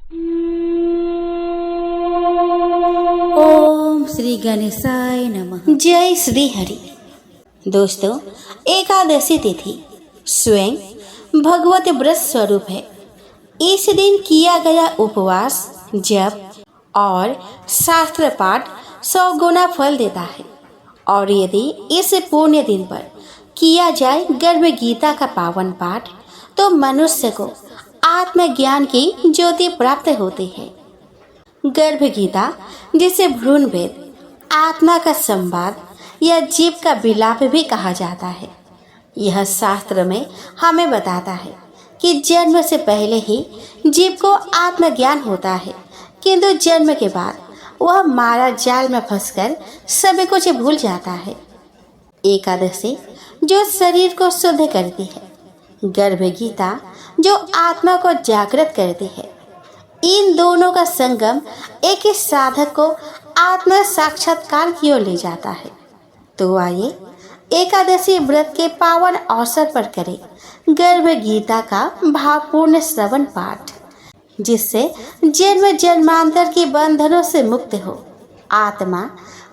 ओम श्री गणेशाय नमः। जय श्री हरि। दोस्तों, एकादशी तिथि स्वयं भगवत व्रत स्वरूप है। इस दिन किया गया उपवास, जप और शास्त्र पाठ 100 गुना फल देता है। और यदि इस पुण्य दिन पर किया जाए गर्भ गीता का पावन पाठ, तो मनुष्य को आत्मज्ञान की ज्योति प्राप्त होती है। गर्भ गीता, जिसे भ्रूण वेद, आत्मा का संवाद या जीव का विलाप भी कहा जाता है। यह शास्त्र में हमें बताता है कि जन्म से पहले ही जीव को आत्मज्ञान होता है, किंतु जन्म के बाद वह माया जाल में फंसकर सब कुछ भूल जाता है। एकादशी जो शरीर को शुद्ध करती है, गर्भ गीता जो आत्मा को जागृत करती है, इन दोनों का संगम एक ही साधक को आत्म साक्षात्कार की ओर ले जाता है। तो आइए एकादशी व्रत के पावन अवसर पर करें गर्भ गीता का भावपूर्ण श्रवण पाठ, जिससे जन्म जन्मांतर के बंधनों से मुक्त हो आत्मा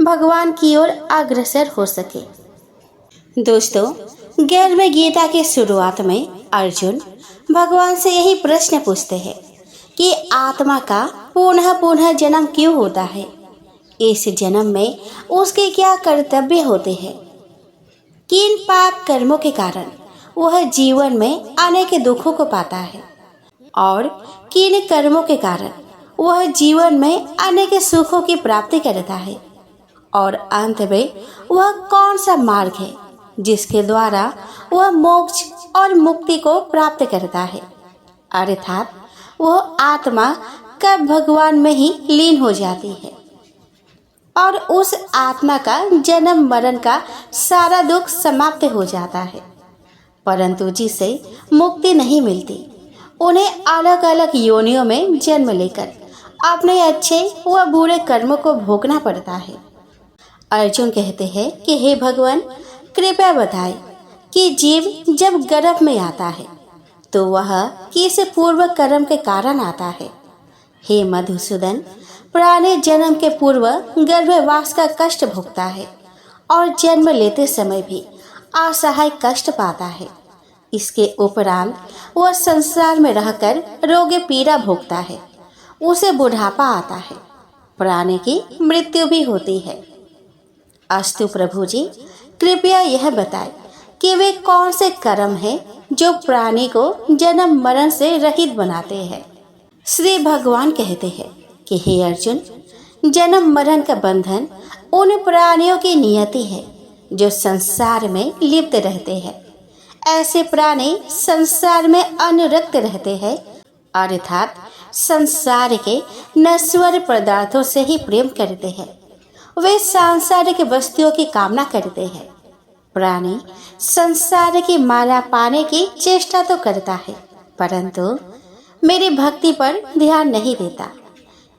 भगवान की ओर अग्रसर हो सके। दोस्तों, गर्भ गीता की शुरुआत में अर्जुन भगवान से यही प्रश्न पूछते हैं कि आत्मा का पुनः पुनः जन्म क्यों होता है? इस जन्म में उसके क्या कर्तव्य होते हैं? किन पाप कर्मों के कारण वह जीवन में अनेक दुखों को पाता है? और किन कर्मों के कारण वह जीवन में अनेक सुखों की प्राप्ति करता है? और अंत में वह कौन सा मार्ग है जिसके द्वारा वह मोक्ष और मुक्ति को प्राप्त करता है? अर्थात वह आत्मा कब भगवान में ही लीन हो जाती है और उस आत्मा का जन्म मरण का सारा दुख समाप्त हो जाता है। परंतु जिसे मुक्ति नहीं मिलती, उन्हें अलग अलग योनियों में जन्म लेकर अपने अच्छे व बुरे कर्मों को भोगना पड़ता है। अर्जुन कहते हैं कि हे भगवान, कृपया बताएं कि जीव जब गर्भ में आता है तो वह किस पूर्व कर्म के कारण आता है? हे मधुसूदन, पुराने जन्म के पूर्व गर्भवास का कष्ट भोगता है और जन्म लेते समय भी असहाय कष्ट पाता है। इसके उपरांत वह संसार में रहकर रोग पीड़ा भोगता है। उसे बुढ़ापा आता है, प्राणी की मृत्यु भी होती है। अस्तु प्रभु जी, कृपया यह बताएं कि वे कौन से कर्म हैं जो प्राणी को जन्म मरण से रहित बनाते हैं? श्री भगवान कहते हैं कि हे अर्जुन, जन्म मरण का बंधन उन प्राणियों की नियति है जो संसार में लिप्त रहते हैं। ऐसे प्राणी संसार में अनुरक्त रहते हैं, अर्थात संसार के नश्वर पदार्थों से ही प्रेम करते हैं। वे सांसारिक वस्तुओं की कामना करते हैं। प्राणी संसार की माला पाने की चेष्टा तो करता है, परंतु मेरी भक्ति पर ध्यान नहीं देता।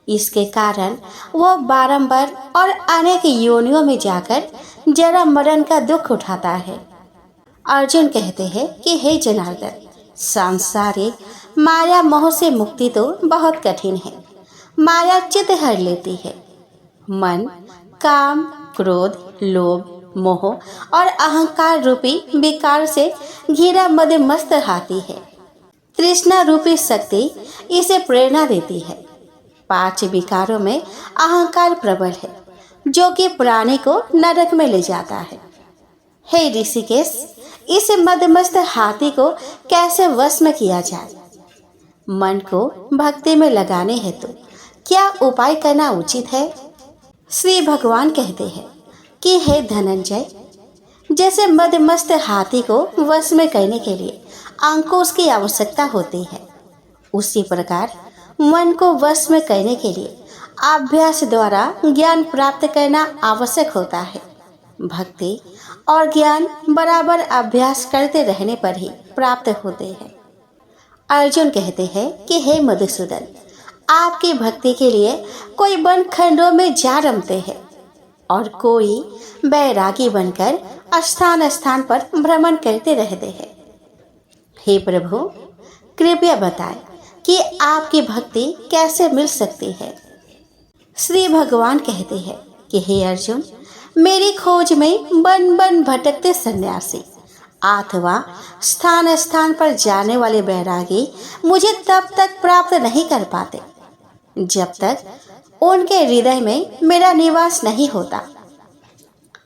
इसके कारण वह बारंबार और अनेक योनियों में जाकर जन्म मरण का दुख उठाता है। अर्जुन कहते हैं कि हे जनार्दन, सांसारिक माया मोह से मुक्ति तो बहुत कठिन है। माया चित्त हर लेती है। मन काम, क्रोध, लोभ, मोह और अहंकार रूपी विकार से घिरा मदमस्त हाथी है। तृष्णा रूपी शक्ति इसे प्रेरणा देती है। 5 विकारों में अहंकार प्रबल है, जो कि प्राणी को नरक में ले जाता है। हे ऋषिकेश, इस मदमस्त हाथी को कैसे वश में किया जाए? मन को भक्ति में लगाने हेतु क्या उपाय करना उचित है? श्री भगवान कहते हैं कि हे धनंजय, जैसे मदमस्त हाथी को वश में करने के लिए अंकुश की आवश्यकता होती है, उसी प्रकार मन को वश में करने के लिए अभ्यास द्वारा ज्ञान प्राप्त करना आवश्यक होता है। भक्ति और ज्ञान बराबर अभ्यास करते रहने पर ही प्राप्त होते हैं। अर्जुन कहते हैं कि हे मधुसूदन, आपकी भक्ति के लिए कोई वन खंडों में जा रमते हैं और कोई बैरागी बनकर स्थान स्थान पर भ्रमण करते रहते हैं। हे प्रभु, कृपया बताएं कि आपकी भक्ति कैसे मिल सकती है। श्री भगवान कहते हैं कि हे अर्जुन, मेरी खोज में बन बन भटकते सन्यासी अथवा स्थान स्थान पर जाने वाले बैरागी मुझे तब तक प्राप्त नहीं कर पाते जब तक उनके हृदय में मेरा निवास नहीं होता।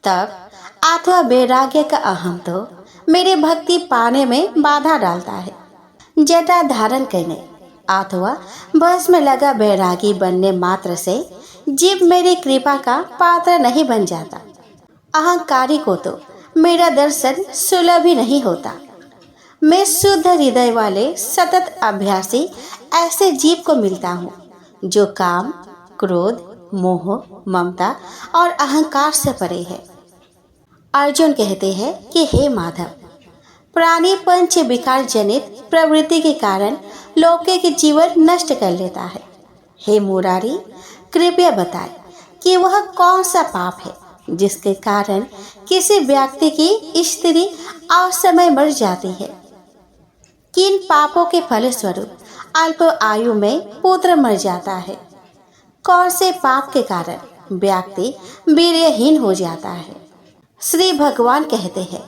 तब अथवा वैराग्य का अहम तो मेरी भक्ति पाने में बाधा डालता है। जटा धारण करने अथवा बस में लगा बैरागी बनने मात्र से जीव मेरी कृपा का पात्र नहीं बन जाता। अहंकारी को तो मेरा दर्शन सुलभ ही नहीं होता। मैं शुद्ध हृदय वाले सतत अभ्यासी ऐसे जीव को मिलता हूँ जो काम, क्रोध, मोह, ममता और अहंकार से परे है। अर्जुन कहते हैं कि हे माधव, प्राणी पंच विकार जनित प्रवृत्ति के कारण लौकिक जीवन नष्ट कर लेता है। हे मुरारी, कृपया बताएं कि वह कौन सा पाप है जिसके कारण किसी व्यक्ति की स्त्री असमय मर जाती है। किन पापों के फलस्वरूप अल्प आयु में पुत्र मर जाता है। कौन से पाप के कारण व्यक्ति वीर्यहीन हो जाता है। श्री भगवान कहते हैं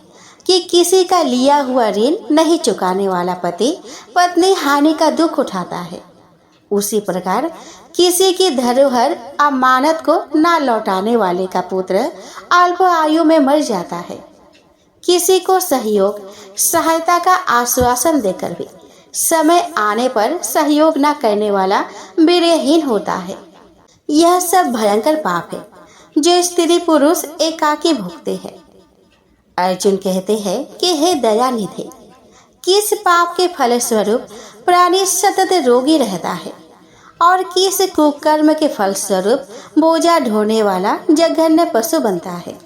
कि किसी का लिया हुआ ऋण नहीं चुकाने वाला पति पत्नी हानि का दुख उठाता है। उसी प्रकार किसी की धरोहर अमानत को न लौटाने वाले का पुत्र अल्प आयु में मर जाता है। किसी को सहयोग सहायता का आश्वासन देकर भी समय आने पर सहयोग न करने वाला वीर्यहीन होता है। यह सब भयंकर पाप है जो स्त्री पुरुष एकाकी भुगते हैं। अर्जुन कहते हैं कि हे दयानिधि, किस पाप के फलस्वरूप प्राणी सतत रोगी रहता है और किस कुकर्म के फलस्वरूप बोझा ढोने वाला जघन्य पशु बनता है।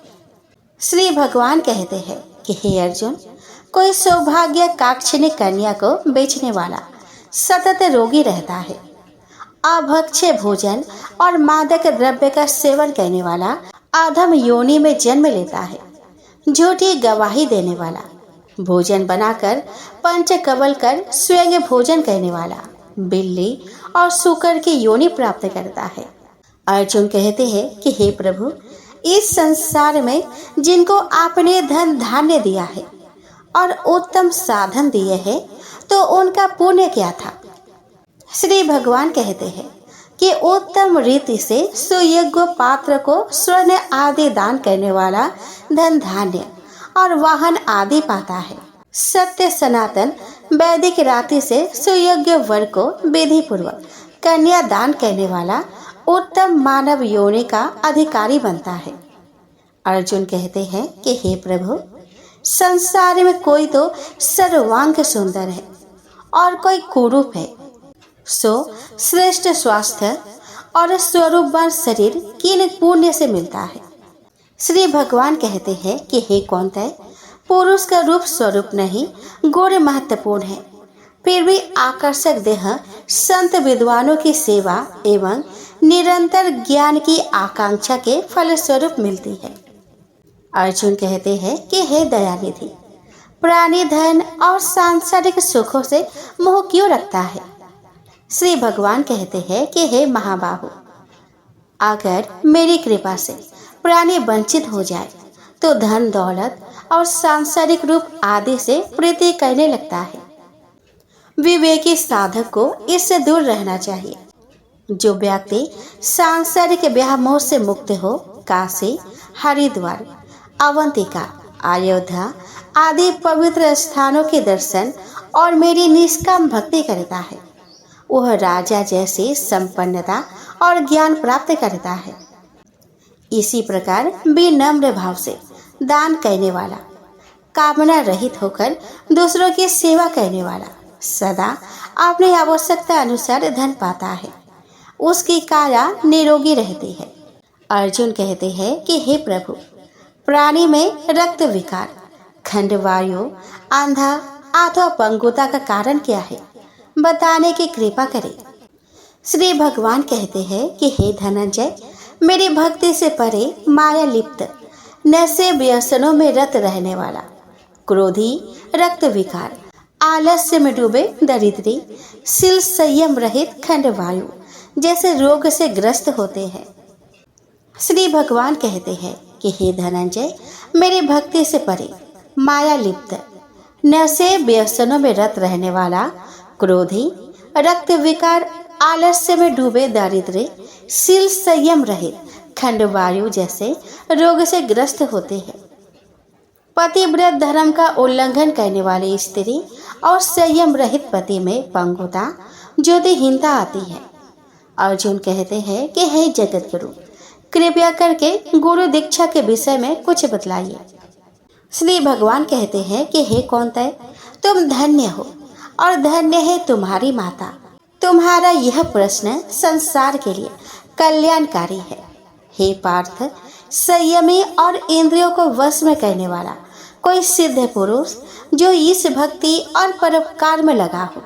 श्री भगवान कहते हैं कि हे अर्जुन, कोई सौभाग्य काक्षिणी कन्या को बेचने वाला सतत रोगी रहता है। अभक्ष्य भोजन और मादक द्रव्य का सेवन करने वाला अधम योनि में जन्म लेता है। झूठी गवाही देने वाला, भोजन बनाकर पंच कबल कर स्वयं भोजन करने वाला बिल्ली और सूकर की योनि प्राप्त करता है। अर्जुन कहते हैं कि हे प्रभु, इस संसार में जिनको आपने धन धान्य दिया है और उत्तम साधन दिए हैं तो उनका पुण्य क्या था। श्री भगवान कहते हैं कि उत्तम रीति से सुयोग्य पात्र को स्वर्ण आदि दान करने वाला धन धान्य और वाहन आदि पाता है। सत्य सनातन वैदिक राति से सुयोग्य वर को विधि पूर्वक कन्या दान करने वाला उत्तम मानव योनि का अधिकारी बनता है। अर्जुन कहते हैं कि हे प्रभु, संसार में कोई तो सर्वांग सुंदर है और कोई कुरूप है, सो श्रेष्ठ स्वास्थ्य और स्वरूपवान शरीर किन पुण्य से मिलता है। श्री भगवान कहते हैं कि हे कौन्तेय, पुरुष का रूप स्वरूप नहीं गुण महत्वपूर्ण है, फिर भी आकर्षक देह संत विद्वानों की सेवा एवं निरंतर ज्ञान की आकांक्षा के फलस्वरूप मिलती है। अर्जुन कहते हैं कि हे दयानिधि, प्राणी धन और सांसारिक सुखों से मोह क्यों रखता है। श्री भगवान कहते हैं कि हे महाबाहु, अगर मेरी कृपा से प्राणी वंचित हो जाए तो धन दौलत और सांसारिक रूप आदि से प्रीति करने लगता है। विवेकी साधक को इससे दूर रहना चाहिए। जो व्यक्ति सांसारिक व्यामोह से मुक्त हो काशी, हरिद्वार, अवंतिका, अयोध्या आदि पवित्र स्थानों के दर्शन और मेरी निष्काम भक्ति करता है, वह राजा जैसी संपन्नता और ज्ञान प्राप्त करता है। इसी प्रकार विनम्र भाव से दान करने वाला, कामना रहित होकर दूसरों की सेवा करने वाला सदा अपनी आवश्यकता अनुसार धन पाता है, उसकी काया निरोगी रहती है। अर्जुन कहते हैं कि हे प्रभु, प्राणी में रक्त विकार, खंडवायु, अंधा अथवा पंगुता का कारण क्या है, बताने की कृपा करें। श्री भगवान कहते हैं कि हे धनंजय, मेरी भक्ति से परे माया लिप्त नशे व्यसनों में रत रहने वाला, क्रोधी, रक्त विकार, आलस्य में डूबे दरिद्री, शील संयम रहित खंडवायु जैसे रोग से ग्रस्त होते हैं। श्री भगवान कहते हैं कि हे धनंजय, मेरी भक्ति से परे, माया लिप्त, नशे व्यसनों में रत रहने वाला क्रोधी, रक्त विकार, आलस्य में डूबे दारिद्र्य, शील संयम रहित खंडवायु जैसे रोग से ग्रस्त होते हैं। पतिव्रत धर्म का उल्लंघन करने वाली स्त्री और संयम रहित पति में पंगुता, ज्योतिहीनता आती है। अर्जुन कहते हैं कि हे जगत गुरु, कृपया करके गुरु दीक्षा के विषय में कुछ बतलाइए। श्री भगवान कहते हैं कि हे कौंतेय, तुम धन्य हो और धन्य है तुम्हारी माता। तुम्हारा यह प्रश्न संसार के लिए कल्याणकारी है। हे पार्थ, संयमी और इंद्रियों को वश में करने वाला कोई सिद्ध पुरुष जो इस भक्ति और परोपकार में लगा हो,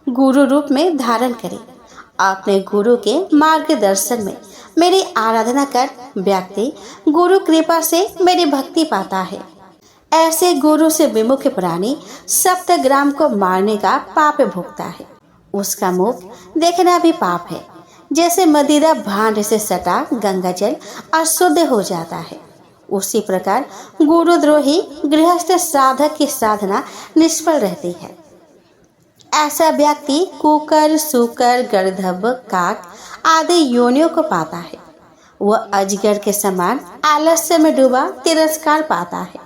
गुरु रूप में धारण करे। अपने गुरु के मार्गदर्शन में मेरी आराधना कर व्यक्ति गुरु कृपा से मेरी भक्ति पाता है। ऐसे गुरु से विमुख प्राणी सप्तग्राम को मारने का पाप भोगता है। उसका मुख देखना भी पाप है। जैसे मदिरा भांड से सटा गंगाजल अशुद्ध हो जाता है, उसी प्रकार गुरुद्रोही गृहस्थ साधक की साधना निष्फल रहती है। ऐसा व्यक्ति कुकर, सूकर, गर्दभ, काक आदि योनियों को पाता है। वह अजगर के समान आलस्य में डूबा तिरस्कार पाता है।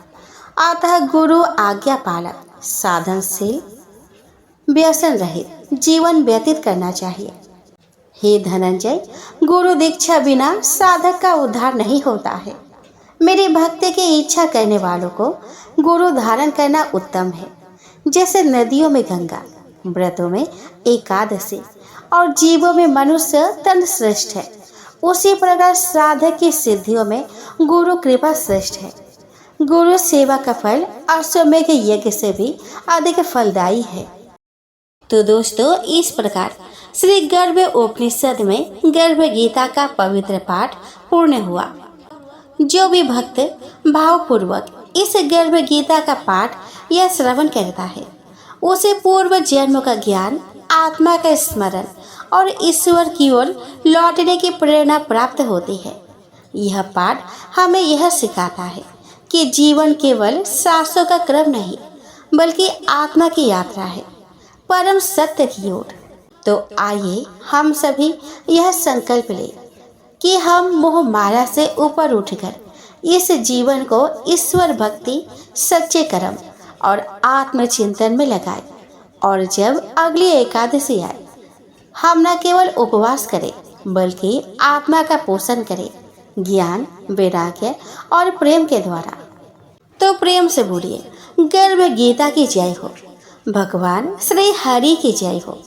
अतः गुरु आज्ञा पालक, साधनशील, व्यसन रहित जीवन व्यतीत करना चाहिए। हे धनंजय, गुरु दीक्षा बिना साधक का उद्धार नहीं होता है। मेरी भक्ति की इच्छा करने वालों को गुरु धारण करना उत्तम है। जैसे नदियों में गंगा, व्रतों में एकादशी और जीवों में मनुष्य तन श्रेष्ठ है, उसी प्रकार साधक की सिद्धियों में गुरु कृपा श्रेष्ठ है। गुरु सेवा का फल अश्वमेघ यज्ञ से भी अधिक फलदायी है। तो दोस्तों, इस प्रकार श्री गर्भ उपनिषद में गर्भ गीता का पवित्र पाठ पूर्ण हुआ। जो भी भक्त भावपूर्वक इस गर्भ गीता का पाठ या श्रवण करता है, उसे पूर्व जन्म का ज्ञान, आत्मा का स्मरण और ईश्वर की ओर लौटने की प्रेरणा प्राप्त होती है। यह पाठ हमें यह सिखाता है कि जीवन केवल सांसों का क्रम नहीं, बल्कि आत्मा की यात्रा है, परम सत्य की ओर। तो आइए हम सभी यह संकल्प लें कि हम मोह माया से ऊपर उठकर इस जीवन को ईश्वर भक्ति, सच्चे कर्म और आत्मचिंतन में लगाए। और जब अगली एकादशी आए, हम न केवल उपवास करें, बल्कि आत्मा का पोषण करें, ज्ञान, वैराग्य और प्रेम के द्वारा। तो प्रेम से बोलिए, गर्भ गीता की जय हो, भगवान श्री हरि की जय हो।